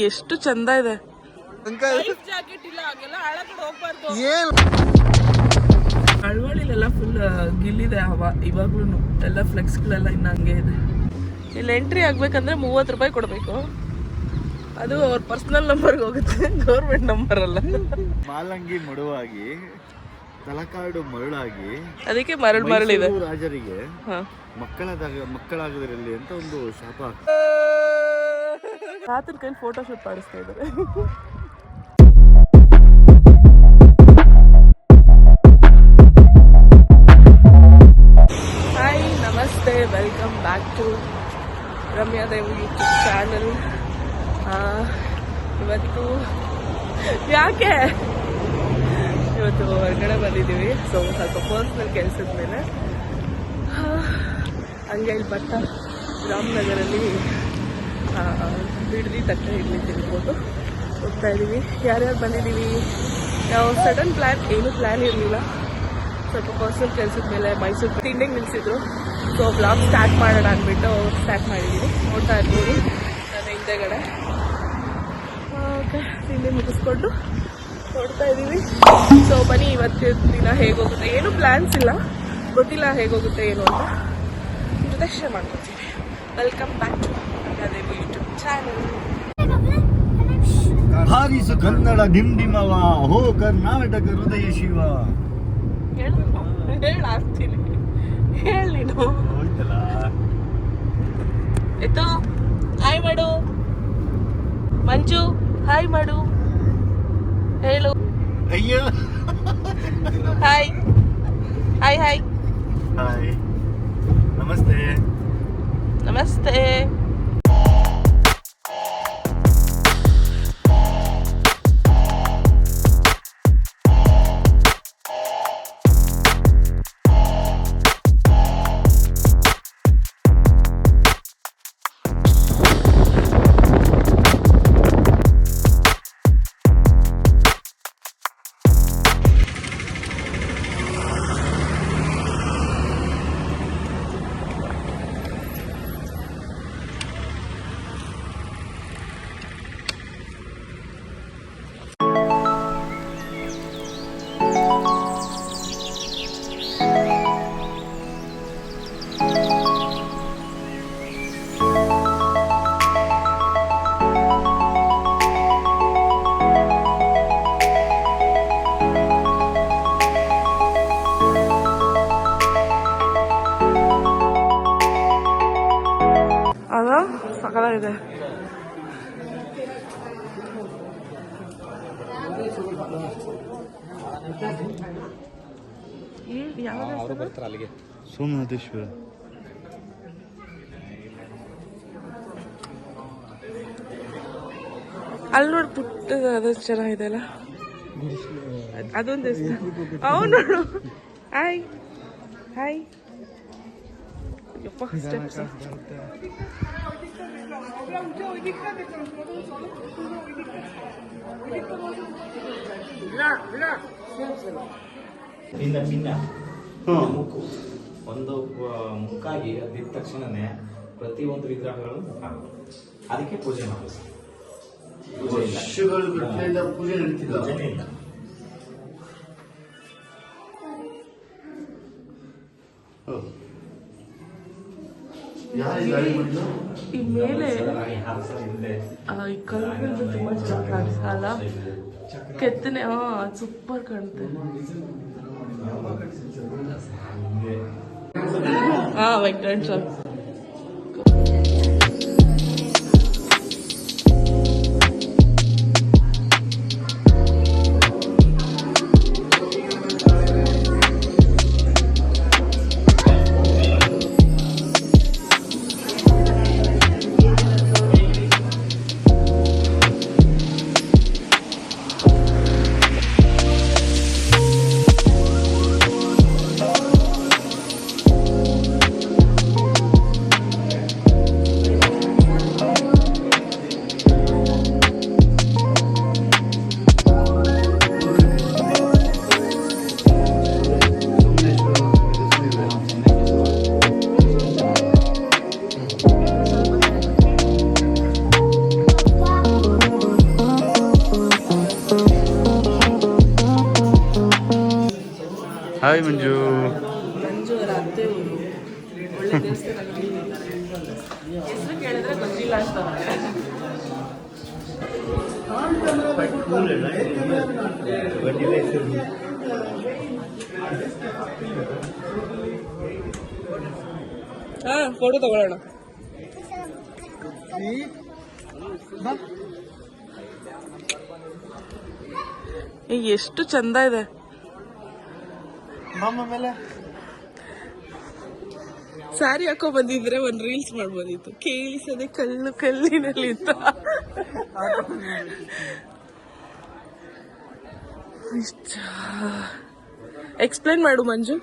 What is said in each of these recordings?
ಎಷ್ಟು ಚಂದ ಇದೆ. ಕಳ್ವಳಿಲೆಲ್ಲ ಫುಲ್ ಗಿಲ್ಲಿದೆ ಹವಾ ಇವಾಗ್ಲೂ. ಎಲ್ಲ ಫ್ಲೆಕ್ಸ್ಗಳೆಲ್ಲ ಇನ್ನು ಹಂಗೆ ಇದೆ. ಇಲ್ಲಿ ಎಂಟ್ರಿ ಆಗ್ಬೇಕಂದ್ರೆ 30 ರೂಪಾಯಿ ಕೊಡಬೇಕು. ಅದು ಅವ್ರ ಪರ್ಸನಲ್ ನಂಬರ್ಗೆ ಹೋಗುತ್ತೆ, ಗೌರ್ಮೆಂಟ್ ನಂಬರ್ ಅಲ್ಲ. ಮಾಲಂಗಿ ಮಡುವಾಗಿ ತಲಕಾಡು ಮರಳಾಗಿ ಅದಕ್ಕೆ ಮರಳಿದೆ. ರಾಜರಿಗೆ ಮಕ್ಕಳಾಗದಿರಲಿ ಅಂತ ಒಂದು ಶಾಪ. ರಾತ್ರಿ ಕೈಲಿ ಫೋಟೋ ಶೂಟ್ ಮಾಡಿಸ್ತಾ ಇದ್ದಾರೆ. ಹಾಯ್, ನಮಸ್ತೆ, welcome back to Ramya Devi YouTube channel. ಇವತ್ತು ಹೊರಗಡೆ ಬಂದಿದ್ದೀವಿ. ಸೊ ಸ್ವಲ್ಪ ಪರ್ಸ್ನಲ್ ಕೆಲಸದ ಮೇಲೆ ಹಂಗೆ ಇಲ್ಲಿ ಭಟ್ಟ ರಾಮನಗರಲ್ಲಿ ಬಿಡದಿ ತಟ್ಟೆ ಇಡ್ಲಿ ತಿನ್ಬೋದು ಹೋಗ್ತಾ ಇದ್ದೀವಿ. ಯಾರ್ಯಾರು ಬಂದಿದ್ದೀವಿ, ನಾವು ಸಡನ್ ಪ್ಲ್ಯಾನ್, ಏನೂ ಪ್ಲ್ಯಾನ್ ಇರಲಿಲ್ಲ. ಸ್ವಲ್ಪ ಪರ್ಸನಲ್ ಕೆಲಸದ ಮೇಲೆ ಮೈಸೂರು ತಿಂಡಿಗೆ ನಿಲ್ಲಿಸಿದ್ರು. ಸೊ ಬ್ಲಾಗ್ ಸ್ಟಾರ್ಟ್ ಮಾಡೋಣ ಅಂದ್ಬಿಟ್ಟು ಸ್ಟಾರ್ಟ್ ಮಾಡಿದ್ದೀವಿ. ನೋಡ್ತಾ ಇರ್ಬೋದು ನನ್ನ ಹಿಂದೆಗಡೆ. ಓಕೆ, ತಿಂಡಿ ಮುಗಿಸ್ಕೊಂಡು ನೋಡ್ತಾ ಇದ್ದೀವಿ. ಸೊ ಬನ್ನಿ, ಇವತ್ತಿನ ದಿನ ಹೇಗೋಗುತ್ತೆ, ಏನೂ ಪ್ಲ್ಯಾನ್ಸ್ ಇಲ್ಲ, ಗೊತ್ತಿಲ್ಲ ಹೇಗೋಗುತ್ತೆ ಏನು ಅಂತ. ನಿಮ್ಮ ಜೊತೆ ಶೇರ್ ಮಾಡ್ಕೊತೀವಿ. Welcome back to Devi YouTube channel. ಹಾರಿಸು ಕನ್ನಡ ಡಿಂಡಿಮವ, ಹೋ ಕರ್ನಾಟಕ ಹೃದಯ ಶಿವ. ಹೇಳಾಗ್ತೀನಿ, ಹೇಳಿ ನೀನು. ಎತ್ತು ಹಾಯ್ ಮಾಡು. ಮಂಜು ಹಾಯ್ ಮಾಡು, ಹೇಳು. ಅಯ್ಯೋ ಹಾಯ್ ಹಾಯ್ ಹಾಯ್ ಹಾಯ್, ನಮಸ್ತೆ ನಮಸ್ತೆ. ಅದ ಸಕಲಾಗಿದೆ. ಸೋಮನಾಥೇಶ್ವರ. ಅಲ್ಲಿ ನೋಡಿ ಪುಟ್ಟದ, ಅದು ಚೆನ್ನಾಗಿದೆ ಅಲ್ಲ, ಅದೊಂದು ದೇವಸ್ಥಾನ. ಅವನು ನೋಡು. Hi hi. ಯಪ್ಪ ಸ್ಟೆಪ್ಸ್. ಮುಕ್ಕು ಒಂದು ಮುಕ್ಕಾಗಿ ಅದಿದ್ದ ತಕ್ಷಣನೇ ಪ್ರತಿಯೊಂದು ವಿಗ್ರಹಗಳು ಮುಖ, ಅದಕ್ಕೆ ಪೂಜೆ ಮಾಡೋದು. ಪೂಜೆ ನಡೀತಿಲ್ಲ. ಈ ಮೇಲೆ ಈ ಕಲ್ಲುಗಳು ತುಂಬಾ ಚೆನ್ನಾಗಿ ಕಾಣಿಸಲ್ಲ, ಕೆತ್ತನೆ ಸೂಪರ್ ಕಾಣುತ್ತೆ. ವೆಂಕಟೇಶ್ವರ ಹಾಯ್ ಮಂಜು. ಮಂಜು ಅವರ ಅತ್ತೆ ಊರು. ಒಳ್ಳೆ ದೇವಸ್ಥಾನಗಳು ಹೆಸರು ಕೇಳಿದ್ರೆ ಗೊತ್ತಿಲ್ಲ ಅಂತ. ಫೋಟೋ ತಗೊಳ್ಳೋಣ. ಎಷ್ಟು ಚಂದ ಇದೆ. ಸ್ಯಾರಿ ಹಾಕೋ ಬಂದಿದ್ರೆ ಒಂದ್ ರೀಲ್ಸ್ ಮಾಡ್ಬೋದಿತ್ತು. ಕೇಳಿಸದೆ ಕಲ್ಲು ಕಲ್ಲಿನಲ್ಲಿ ಅಂತ. ಎಕ್ಸ್ಪ್ಲೇನ್ ಮಾಡು ಮಂಜು.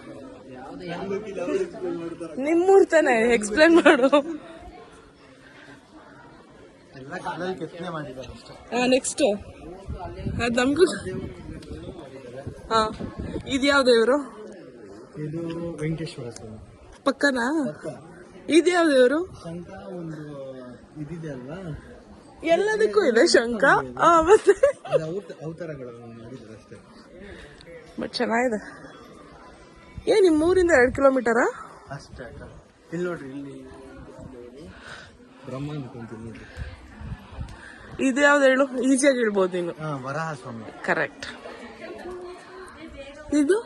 ನಿಮ್ಮೂರ್ ತಾನೆ, ಎಕ್ಸ್ಪ್ಲೇನ್ ಮಾಡು. ನೆಕ್ಸ್ಟ್ ಅದ್ ನಮ್ಗೂ. ಹಾ, ಇದ್ಯಾವ ದೇವರು? ಇದು ವೆಂಕಟೇಶ್ವರ ಸ್ವಾಮಿ ಪಕ್ಕನಾ? ಇದ್ಯಾವ ದೇವರು? ಶಂಕ ಒಂದು ಇದಿದೆ ಅಲ್ವಾ, ಎಲ್ಲದಕ್ಕೂ ಇದೆ ಶಂಕ. ಮತ್ತೆ ಅವತಾರಗಳು ಮಾಡಿದ್ರು ಅಷ್ಟೇ. ಬಟ್ ಚೆನ್ನಾಗಿದೆ. ನಿಮ್ಮೂರಿಂದ 2 ಕಿಲೋಮೀಟರಾ? ಅಷ್ಟೇ. ಇಲ್ಲಿ ನೋಡ್ರಿ, ಇಲ್ಲಿ ಬ್ರಹ್ಮ ಅನ್ಕೊಂತೀನಿ. ಇದು ಯಾವ್ದು ಹೇಳು? ಈಸಿಯಾಗಿ ಹೇಳ್ಬೋದು ನೀನು. ವರಾಹ ಸ್ವಾಮಿ. ಕರೆಕ್ಟ್. ಇದು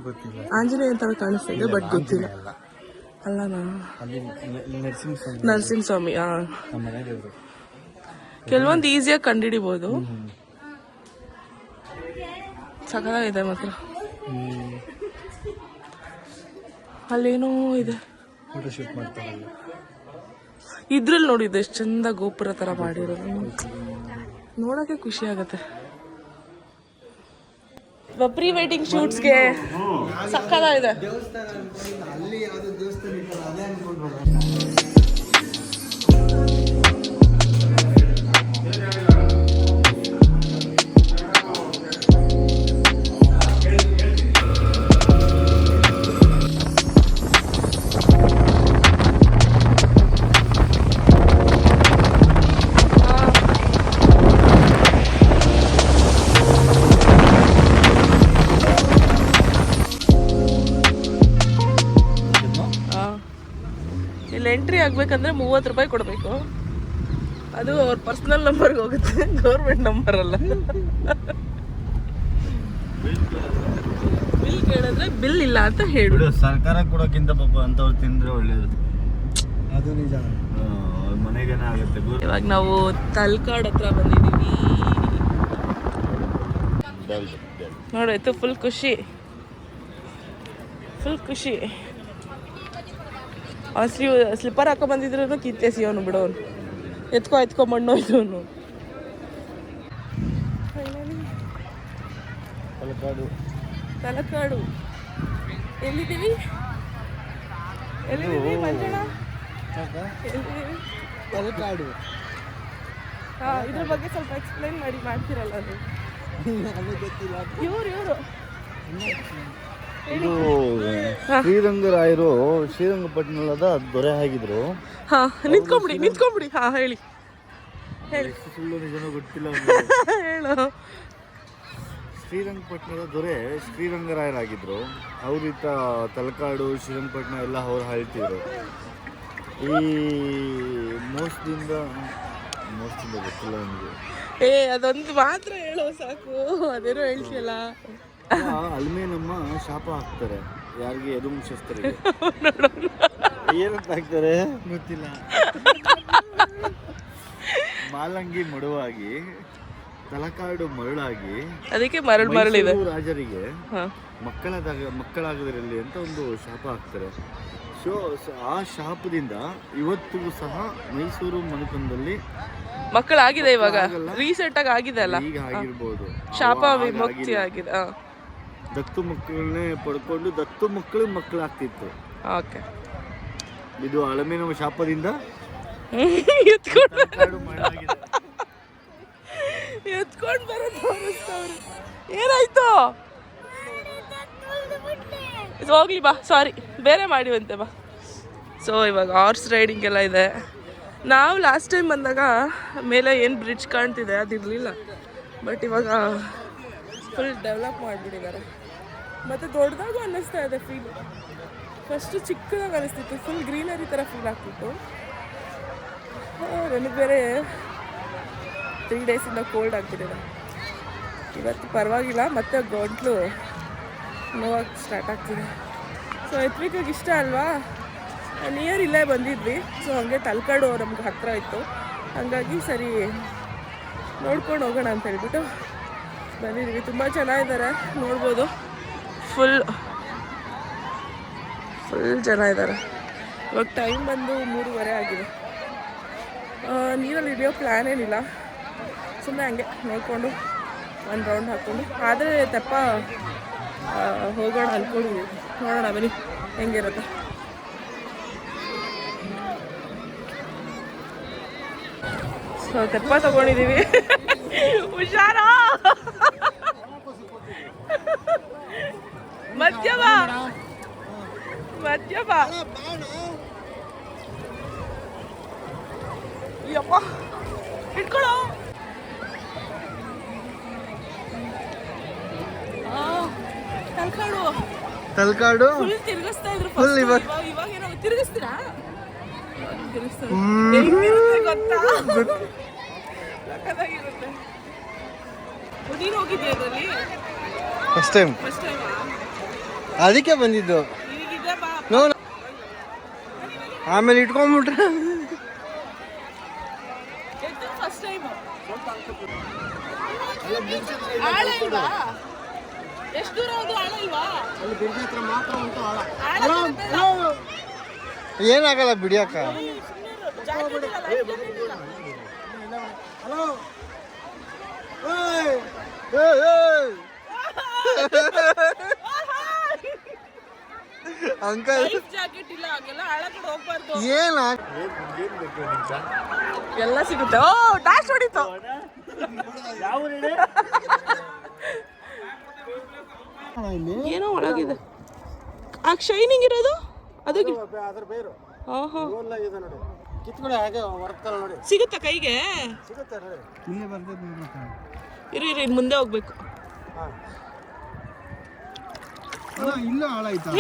ಗೊತ್ತಿಲ್ಲ. ಆಂಜನೇಯ ಅಂತ ಕಾಣಿಸ್ತಿದೆ, ಬಟ್ ಗೊತ್ತಿಲ್ಲ. ಅಲ್ಲನಾ? ನರಸಿಂಹ ಸ್ವಾಮಿ. ಕೆಲವೊಂದು ಈಸಿಯಾಗಿ ಕಂಡುಹಿಡಿಬಹುದು. ಸಕಲಾಗಿದೆ ಮಾತ್ರ. ಅಲ್ಲೇನೋ ಇದೆ. ಫೋಟೋಶೂಟ್ ಮಾಡ್ತಾರಲ್ಲ ಇದ್ರಲ್ಲಿ ನೋಡಿದ್ದು ಎಷ್ಟು ಚಂದ ಗೋಪುರ ತರ ಮಾಡಿರೋದು. ನೋಡಕ್ಕೆ ಖುಷಿ ಆಗತ್ತೆ. ಪ್ರೀ ವೆಡ್ಡಿಂಗ್ ಶೂಟ್ಸ್ಗೆ ಸಕ್ಕತ್ತಾಗಿದೆ. ಅಲ್ಲಿ ಯಾವ್ದು ದೇವಸ್ಥಾನ ಇತ್ತಲ್ಲ, ಅದೇ ಅನ್ಕೊಂಡು ಎಂಟ್ರಿ ಆಗ್ಬೇಕಂದ್ರೆ 30 ರೂಪಾಯಿ ಕೊಡಬೇಕು. ಅದು ಅವ್ರ ಪರ್ಸನಲ್ ನಂಬರ್ಗೆ ಹೋಗುತ್ತೆ, ಗೌರ್ಮೆಂಟ್ ನಂಬರ್ ಅಲ್ಲ. ಬಿಲ್ ಕೇಳಿದ್ರೆ ಬಿಲ್ ಇಲ್ಲ ಅಂತ ಹೇಳಿ. ಸರ್ಕಾರ ಕೊಡೋಕ್ಕಿಂತ ಪಾಪ ಅಂತವ್ರು ತಿಂದ್ರೆ ಒಳ್ಳೇದು. ಅದು ನಿಜ. ಮನೆಗೇನೆ ಆಗುತ್ತೆ. ಇವಾಗ ನಾವು ತಲಕಾಡು ಹತ್ರ ಬಂದಿದ್ದೀವಿ. ನೋಡಾಯ್ತು, ಫುಲ್ ಖುಷಿ. ಸ್ಲಿಪ್ಪರ್ ಹಾಕೋ ಬಂದಿದ್ರು ಕಿತ್ತೆಸಿ ಅವನು ಬಿಡೋನು. ಎತ್ಕೊ ಮಣ್ಣು ಅವನು. ತಲಕಾಡು ಎಲ್ಲಿದ್ದೀವಿ ಮಂಜಣ್ಣ? ತಲಕಾಡು. ಇದ್ರ ಬಗ್ಗೆ ಸ್ವಲ್ಪ ಎಕ್ಸ್ಪ್ಲೈನ್ ಮಾಡ್ತೀರಲ್ಲ ಅದು. ಇವರು ಇದು ಶ್ರೀರಂಗರಾಯರು ಶ್ರೀರಂಗಪಟ್ಟಣದ ದೊರೆ ಆಗಿದ್ರು. ಹಾ, ನಿಂತ್ಕೊಂಬಿಡಿ. ಹಾ, ಹೇಳಿ. ಸುಳ್ಳು ನಿಜನೋ ಗೊತ್ತಿಲ್ಲ. ಹೇಳು. ಶ್ರೀರಂಗಪಟ್ಟಣದ ದೊರೆ ಶ್ರೀರಂಗರಾಯರಾಗಿದ್ರು. ಅವ್ರಿತ ತಲಕಾಡು ಶ್ರೀರಂಗಪಟ್ಟಣ ಎಲ್ಲ ಅವ್ರು ಆಳ್ತಿದ್ರು. ಈ ಮೋಸದಿಂದ ಗೊತ್ತಿಲ್ಲ ನನಗೆ. ಅದೊಂದು ಮಾತ್ರ ಹೇಳೋ ಸಾಕು, ಅದೇನೋ ಹೇಳ್ತಿಯಲ್ಲ. ಅಲ್ಮೇನಮ್ಮ ಶಾಪ ಹಾಕ್ತಾರೆ ಯಾರಿಗೆ? ಯದುವಂಶಸ್ಥರಿಗೆ. ಏನಂತ ಹಾಕ್ತಾರೆ ಗೊತ್ತಿಲ್ಲ. ಮಾಲಂಗಿ ಮಡುವಾಗಿ, ತಲಕಾಡು ಮರಳಾಗಿ, ಅದಕ್ಕೆ ಮರಳಿದೆ. ರಾಜರಿಗೆ ಮಕ್ಕಳಾಗದಿರಲಿ ಅಂತ ಒಂದು ಶಾಪ ಹಾಕ್ತಾರೆ. ಸೊ ಆ ಶಾಪದಿಂದ ಇವತ್ತಿಗೂ ಸಹ ಮೈಸೂರು ಮನೆತನದಲ್ಲಿ ಮಕ್ಕಳಾಗಿದೆ. ಇವಾಗ ರೀಸೆಂಟ್ ಆಗಿದೆ ಅಲ್ಲ, ಈಗ ಆಗಿರ್ಬೋದು. ಶಾಪ ವಿಮುಕ್ತಿ ಆಗಿದೆ. ದತ್ತು ಮಕ್ಕಳನ್ನೇ ಪಡ್ಕೊಂಡು ದತ್ತು ಮಕ್ಕಳಾಗ್ತಿತ್ತು. ಓಕೆ. ಇದು ಅಳಮೇನವ ಶಾಪದಿಂದ ಎತ್ಕೊಂಡು ಬರೋದು. ಏನಾಯ್ತು? ಹೋಗ್ಲಿ ಬಾ, ಸಾರಿ, ಬೇರೆ ಮಾಡಿವಂತೆ ಬಾ. ಸೊ ಇವಾಗ ಹಾರ್ಸ್ ರೈಡಿಂಗ್ ಎಲ್ಲ ಇದೆ. ನಾವು ಲಾಸ್ಟ್ ಟೈಮ್ ಬಂದಾಗ ಮೇಲೆ ಏನು ಬ್ರಿಡ್ಜ್ ಕಾಣ್ತಿದೆ ಅದಿರಲಿಲ್ಲ, ಬಟ್ ಇವಾಗ ಫುಲ್ ಡೆವಲಪ್ ಮಾಡಿಬಿಟ್ಟಿದ್ದಾರೆ. ಮತ್ತು ದೊಡ್ಡದಾಗೂ ಅನ್ನಿಸ್ತಾ ಇದೆ ಫೀಲ್. ಫಸ್ಟು ಚಿಕ್ಕದಾಗಿ ಅನ್ನಿಸ್ತಿತ್ತು, ಫುಲ್ ಗ್ರೀನರಿ ಥರ ಫೀಲ್ ಆಗ್ತಿತ್ತು. ನನಗೆ ಬೇರೆ 3 ಡೇಸಿಂದ ಕೋಲ್ಡ್ ಆಗ್ತಿದೆ. ಇವತ್ತು ಪರವಾಗಿಲ್ಲ, ಮತ್ತೆ ಗಂಟ್ಲು ನೋವಾಗಿ ಸ್ಟಾರ್ಟ್ ಆಗ್ತಿದೆ. ಸೊ ಎತ್ವಿಕಾಗಿ ಇಷ್ಟ ಅಲ್ವಾ, ನಿಯರ್ ಇಲ್ಲೇ ಬಂದಿದ್ವಿ. ಸೊ ಹಾಗೆ ತಲಕಾಡು ನಮ್ಗೆ ಹತ್ತಿರ ಇತ್ತು, ಹಾಗಾಗಿ ಸರಿ ನೋಡ್ಕೊಂಡು ಹೋಗೋಣ ಅಂತ ಹೇಳ್ಬಿಟ್ಟು ಬಂದಿದ್ವಿ. ತುಂಬ ಚೆನ್ನಾಗಿದ್ದಾರೆ, ನೋಡ್ಬೋದು. ಫುಲ್ ಜನ ಇದ್ದಾರೆ. ಇವಾಗ ಟೈಮ್ ಬಂದು 3:30 ಆಗಿದೆ. ನೀರಲ್ಲಿ ಹಿಡಿಯೋ ಪ್ಲ್ಯಾನ್ ಏನಿಲ್ಲ, ಸುಮ್ಮನೆ ಹಂಗೆ ನೋಡಿಕೊಂಡು ಒಂದು ರೌಂಡ್ ಹಾಕ್ಕೊಂಡು. ಆದರೆ ತೆಪ್ಪ ಹೋಗೋಣ ಅಂದ್ಕೊಂಡಿದ್ದೀವಿ, ನೋಡೋಣ ಬನ್ನಿ ಹೆಂಗಿರುತ್ತೆ. ಸೊ ತೆಪ್ಪ ತಗೊಂಡಿದ್ದೀವಿ, ಹುಷಾರ. ಮಧ್ಯಮ ಯಪ್ಪ ಇಟ್ಕೊಳ್ಳೋ. ತಲಕಾಡು ಫುಲ್ ತಿರ್ಗಿಸ್ತಾ ಇದ್ರು. ಇವಾಗ ಏನೋ ತಿರ್ಗಿಸ್ತೀರಾ? ಹೆಂಗಿರುತ್ತೆ ಗೊತ್ತಾ? ಸಕ್ಕತ್ತಾಗಿರುತ್ತೆ. ನೀನು ಹೋಗಿದ್ಯಾ ಅದರಲ್ಲಿ? ಫಸ್ಟ್ ಟೈಮ್ ಅದಕ್ಕೆ ಬಂದಿದ್ದು. ನೋ ಆಮೇಲೆ ಇಟ್ಕೊಂಡ್ಬಿಟ್ರೆ ಫಸ್ಟ್ ಟೈಮ್. ಆಳ ಇಲ್ವಾ? ಎಷ್ಟು ದೂರ ಹೋದ್ರು ಆಳ ಇಲ್ವಾ? ಏನಾಗಲ್ಲ ಬಿಡಿಯಕ್ಕ. ಅಂಕಲ್ ಜಾಕೆಟ್ ಇಲ್ಲ, ಹಾಗೆಲ್ಲ ಆಳ ಕಡೆ ಹೋಗ್ಬಾರ್ದು. ಏನ ಎಲ್ಲ ಸಿಗುತ್ತೆ. ಓ ಡ್ಯಾಶ್ ಹೊಡಿತು. ಏನೋ ಒಳಗಿದೆ ಆ ಶೈನಿಂಗ್ ಇರೋದು, ಅದು ಸಿಗುತ್ತಾ ಕೈಗೆ? ಇರಿ ಇನ್ ಮುಂದೆ ಹೋಗ್ಬೇಕು.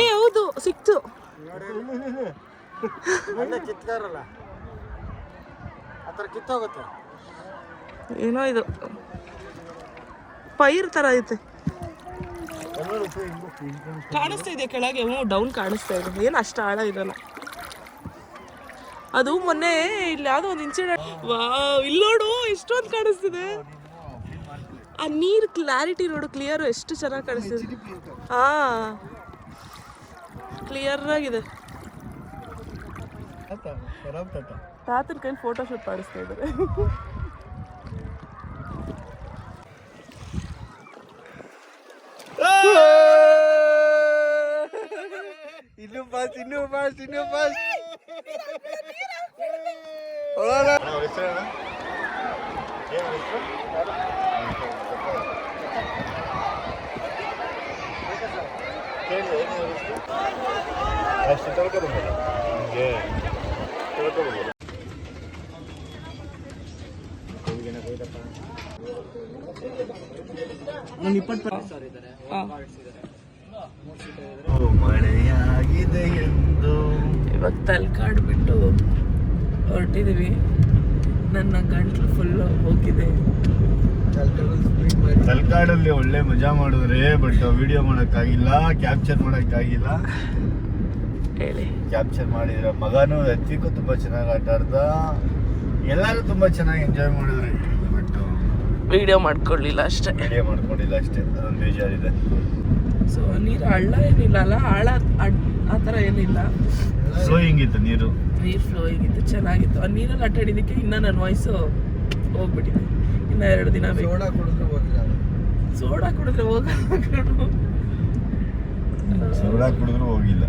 ಏ ಹೌದು ಸಿಕ್ತು. ಏನೋ ಇದು ಪೈರ್ ತರ ಐತೆ, ಕಾಣಿಸ್ತಾ ಇದೆ ಕೆಳಗೆ. ಡೌನ್ ಕಾಣಿಸ್ತಾ ಇದೆ, ಏನು ಅಷ್ಟು ಆಳ ಇರಲ್ಲ. ಅದು ಮೊನ್ನೆ ಇಲ್ಲಿ ಯಾವುದೋ ಒಂದು ಇನ್ಸಿಡೆಂಟ್. ಇಲ್ಲಿ ನೋಡು ಎಷ್ಟೊಂದು ಕಾಣಿಸ್ತಿದೆ. ಆ ನೀರು ಕ್ಲಾರಿಟಿ ನೋಡು, ಕ್ಲಿಯರ್ ಎಷ್ಟು ಚೆನ್ನಾಗಿ ಕಾಣಿಸ್ತಿದೆ. ಹಾ ಕ್ಲಿಯರ್ ಆಗಿದೆ. ತಾತನ ಕೈಲಿ ಫೋಟೋಶೂಟ್ ಮಾಡಿಸ್ತಾ ಇದ್ದಾರೆ. ಇನ್ನು ಫಾಸ್ಟ್ ಮಳೆಯಾಗಿದೆ ಎಂದು ಇವಾಗ ತಲಕಾಡು ಬಿಟ್ಟು ಹೊರಟಿದ್ದೀವಿ. ನನ್ನ ಗಂಟ್ಲು ಫುಲ್ ಹೋಗಿದೆ. ತಲಕಾಡಲ್ಲಿ ಒಳ್ಳೆ ಮಜಾ ಮಾಡಿದ್ರೆ, ಬಟ್ ವಿಡಿಯೋ ಮಾಡೋಕ್ಕಾಗಿಲ್ಲ, ಕ್ಯಾಪ್ಚರ್ ಮಾಡೋಕ್ಕಾಗಿಲ್ಲ. ಹೇಳಿ ಕ್ಯಾಪ್ಚರ್ ಮಾಡಿದ್ರೆ ಮಗನೂ ಎತ್ತಿಗೂ ತುಂಬ ಚೆನ್ನಾಗಿ ಆಟ ಆಡ್ದ, ಎಲ್ಲರೂ ತುಂಬ ಚೆನ್ನಾಗಿ ಎಂಜಾಯ್ ಮಾಡಿದ್ರಿ. ಬಟ್ ವಿಡಿಯೋ ಮಾಡ್ಕೊಳ್ಳಿಲ್ಲ ಅಷ್ಟೇ. ಅದೊಂದು ಬೇಜಾರಿದೆ. ಸೊ ನೀರು ಹಳ್ಳ ಏನಿಲ್ಲ ಅಲ್ಲ, ಆಳ ಆ ಥರ ಏನಿಲ್ಲ. ಫ್ಲೋಯಿಂಗ್ ಇತ್ತು ನೀರು ಫ್ಲೋಯಿಂಗ್ ಇತ್ತು, ಚೆನ್ನಾಗಿತ್ತು. ಆ ನೀರಲ್ಲಿ ಆಟ ಆಡಿದ್ದಕ್ಕೆ ಇನ್ನೂ ನನ್ನ ವಾಯ್ಸು ಹೋಗ್ಬಿಟ್ಟಿದೆ. ಇನ್ನು 2 ದಿನ ಬೇಕು. ಸೋಡಾ ಕುಡಿದ್ರೆ ಹೋಗಿಲ್ಲ.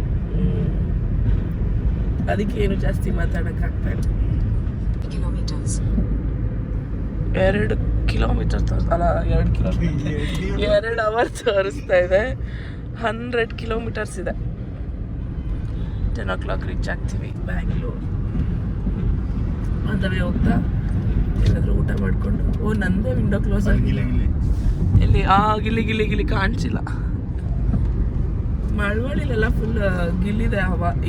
ಅದಕ್ಕೆ ಏನು ಜಾಸ್ತಿ ಮಾತಾಡೋಕ್ಕಾಗ್ತಾ ಇಲ್ಲ. 2 ಕಿಲೋಮೀಟರ್ ಅಲ್ಲ 2 ಅವರ್ ತೋರಿಸ್ತಾ ಇದೆ. 100 ಕಿಲೋಮೀಟರ್ಸ್ ಇದೆ. 10 o'clock ರೀಚ್ ಆಗ್ತೀವಿ ಬ್ಯಾಂಗ್ಳೂರ್. ಅದವೇ ಹೋಗ್ತಾ ಏನಾದರೂ ಊಟ ಮಾಡಿಕೊಂಡು. ನಂದೇ ವಿಂಡೋ ಕ್ಲೋಸ್ ಆಗಿ ಎಲ್ಲಿ ಗಿಲಿ ಕಾಣಿಸಿಲ್ಲ. ಮಳವಳ್ಳಿಲೆಲ್ಲ ಫುಲ್ ಗಿಲ್ಲಿದೆ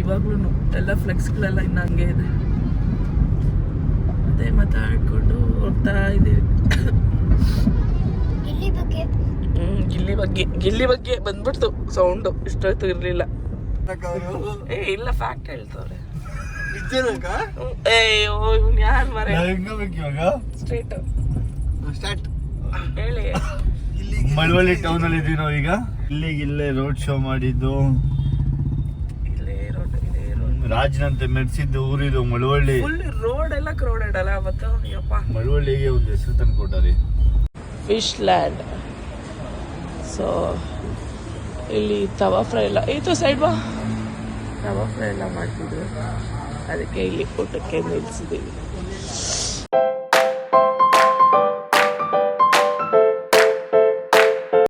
ಇವಾಗ್ಲೂ ಎಲ್ಲ ಫ್ಲೆಕ್ಸ್ಗಳೆಲ್ಲ ಇನ್ನು ಹಂಗೆ ಇದೆ. ಅದೇ ಮಾತಾಡ್ಕೊಂಡು ಹೋಗ್ತಾ ಇದ್ದೀವಿ. ಗಿಲ್ಲಿ ಬಗ್ಗೆ ಬಂದ್ಬಿಡ್ತು ಸೌಂಡು. ಇಷ್ಟೊತ್ತು ಇರ್ಲಿಲ್ಲ. ಇಲ್ಲ ಫ್ಯಾಕ್ಟ್ ಹೇಳ್ತವ್ರೆ. ಅಯ್ಯೋ ಇವ್ನು ಯಾರು ಮರ ಸ್ಟ್ರೇಟ್ ಸ್ಟಾರ್ಟ್ ಹೇಳಿ. ಮಳವಳ್ಳಿ ಟೌನ್ ಅಲ್ಲಿ ಇದೀವಿ ನಾವು ಈಗ. ಇಲ್ಲೇ ರೋಡ್ ಶೋ ಮಾಡಿದ್ದು, ಇಲ್ಲೇ ರೋಡ್ ರಾಜ್ನಂತೆ ಮೆರೆಸಿದ್ದು ಊರಿದು ಮಳವಳ್ಳಿ. ಫುಲ್ ರೋಡ್ ಎಲ್ಲ ಕ್ರೌಡೆಡ್ ಅಲ್ಲ ಅವತ್ತು. ಯಪ್ಪ ಮಳವಳ್ಳಿಗೆ ಒಂದು ಹೆಸರು ತಂದು ಕೊಟ್ಟಾರೆ, ಫಿಶ್ ಲ್ಯಾಂಡ್. ಸೊ ಇಲ್ಲಿ ತವಾ ಫ್ರೈ ಎಲ್ಲ ಇದು ಸೈಡ್ ಬಾ, ತವಾ ಫ್ರೈ ಎಲ್ಲ ಮಾಡ್ತಿದ್ರು. ಅದಕ್ಕೆ ಇಲ್ಲಿ ಊಟಕ್ಕೆ ನಿಲ್ಸಿದ್ದೀವಿ.